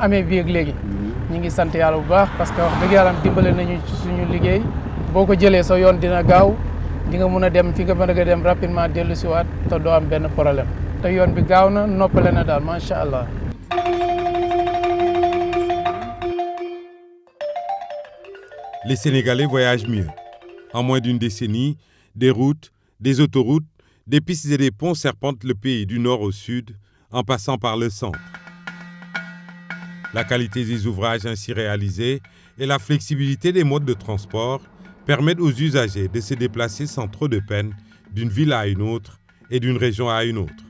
amee bii ak léegi ñu ngi sant yàlla bu baax parce que wax dëgg yàlla dimbale nañu ci suñu liggéey boo ko jëlee sa yoon dina gaaw di nga mën a dem fi nga mën a dem rapidement dellu si waat te doo am benn problème te yoon bi gaaw na noppale na daal macha allah. Les Sénégalais voyagent mieux. En moins d'une décennie, des routes, des autoroutes, des pistes et des ponts serpentent le pays du nord au sud, en passant par le centre. La qualité des ouvrages ainsi réalisés et la flexibilité des modes de transport permettent aux usagers de se déplacer sans trop de peine d'une ville à une autre et d'une région à une autre.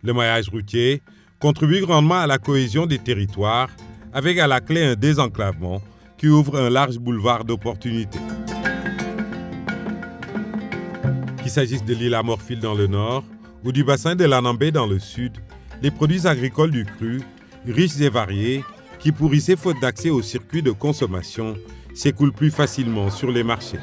Le maillage routier contribue grandement à la cohésion des territoires, avec à la clé un désenclavement qui ouvre un large boulevard d'opportunités. Qu'il s'agisse de l'île Amorphile dans le nord ou du bassin de l'Anambé dans le sud, les produits agricoles du cru, riches et variés, qui pourrissaient faute d'accès aux circuits de consommation, s'écoulent plus facilement sur les marchés.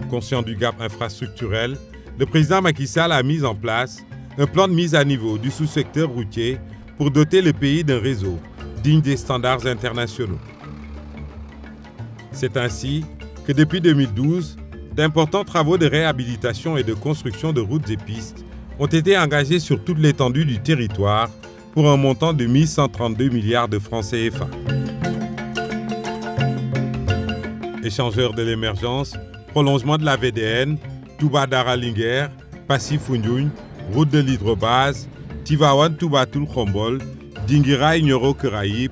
Conscient du gap infrastructurel, le président Macky Sall a mis en place un plan de mise à niveau du sous-secteur routier pour doter le pays d'un réseau digne des standards internationaux. C'est ainsi que depuis 2012, d'importants travaux de réhabilitation et de construction de routes et pistes ont été engagés sur toute l'étendue du territoire pour un montant de 1132 milliards de francs CFA. Échangeurs de l'émergence, prolongement de la VDN, Touba-Dara-Linguère, Passy-Foundiougne, route de l'hydrobase, Tivaouane-Touba-Toul-Khombol, Dinguiraï-Nioro-Keraïb,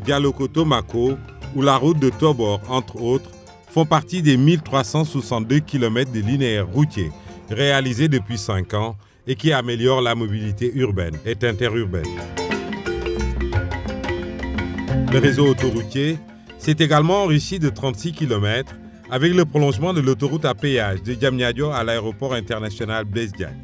Dialokoto-Mako ou la route de Tobor, entre autres, font partie des 1362 km de linéaires routiers réalisés depuis 5 ans et qui améliorent la mobilité urbaine et interurbaine. Le réseau autoroutier s'est également enrichi de 36 km avec le prolongement de l'autoroute à péage de Diamniadio à l'aéroport international Blaise Diagne.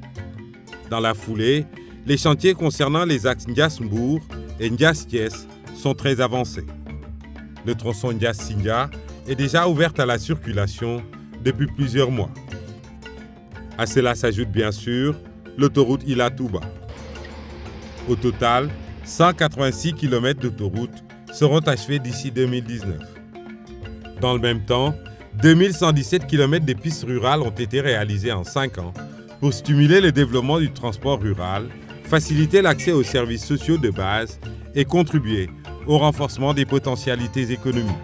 Dans la foulée, les chantiers concernant les axes Ndias-Mbour et Ndias-Thiès sont très avancés. Le tronçon Ndias-Sindia est déjà ouvert à la circulation depuis plusieurs mois. À cela s'ajoute bien sûr l'autoroute Ila-Touba. Au total, 186 km d'autoroute seront achevés d'ici 2019. Dans le même temps, 2117 km de pistes rurales ont été réalisées en 5 ans pour stimuler le développement du transport rural, faciliter l'accès aux services sociaux de base et contribuer au renforcement des potentialités économiques.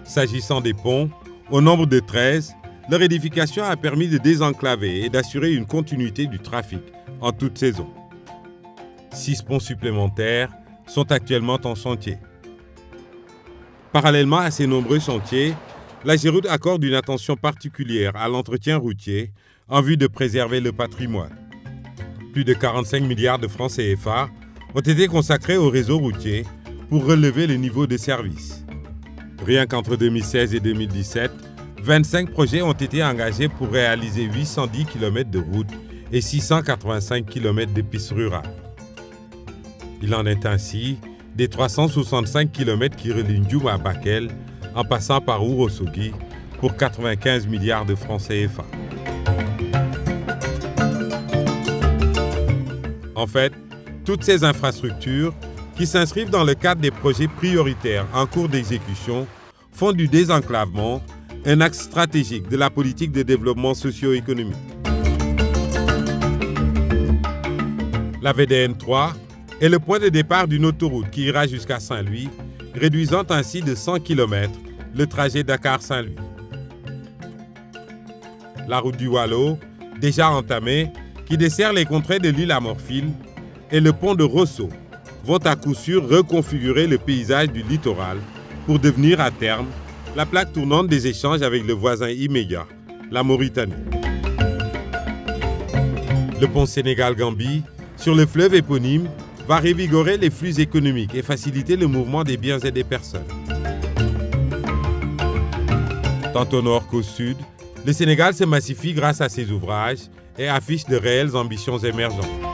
S'agissant des ponts, au nombre de 13, leur édification a permis de désenclaver et d'assurer une continuité du trafic en toute saison. 6 ponts supplémentaires sont actuellement en chantier. Parallèlement à ces nombreux chantiers, la Géroute accorde une attention particulière à l'entretien routier en vue de préserver le patrimoine. Plus de 45 milliards de francs CFA ont été consacrés au réseau routier pour relever le niveau de service. Rien qu'entre 2016 et 2017, 25 projets ont été engagés pour réaliser 810 km de routes et 685 km de pistes rurales. Il en est ainsi des 365 km qui relient Ndioum à Bakel en passant par Ourossogui pour 95 milliards de francs CFA. En fait, toutes ces infrastructures qui s'inscrivent dans le cadre des projets prioritaires en cours d'exécution font du désenclavement un axe stratégique de la politique de développement socio-économique. La VDN 3 est le point de départ d'une autoroute qui ira jusqu'à Saint-Louis, réduisant ainsi de 100 km le trajet Dakar-Saint-Louis. La route du Waalo, déjà entamée, qui dessert les contrées de l'île Amorphile, et le pont de Rosso vont à coup sûr reconfigurer le paysage du littoral pour devenir à terme la plaque tournante des échanges avec le voisin immédiat, la Mauritanie. Le pont Sénégal-Gambie, sur le fleuve éponyme, va revigorer les flux économiques et faciliter le mouvement des biens et des personnes. Tant au nord qu'au sud, le Sénégal se massifie grâce à ses ouvrages et affiche de réelles ambitions émergentes.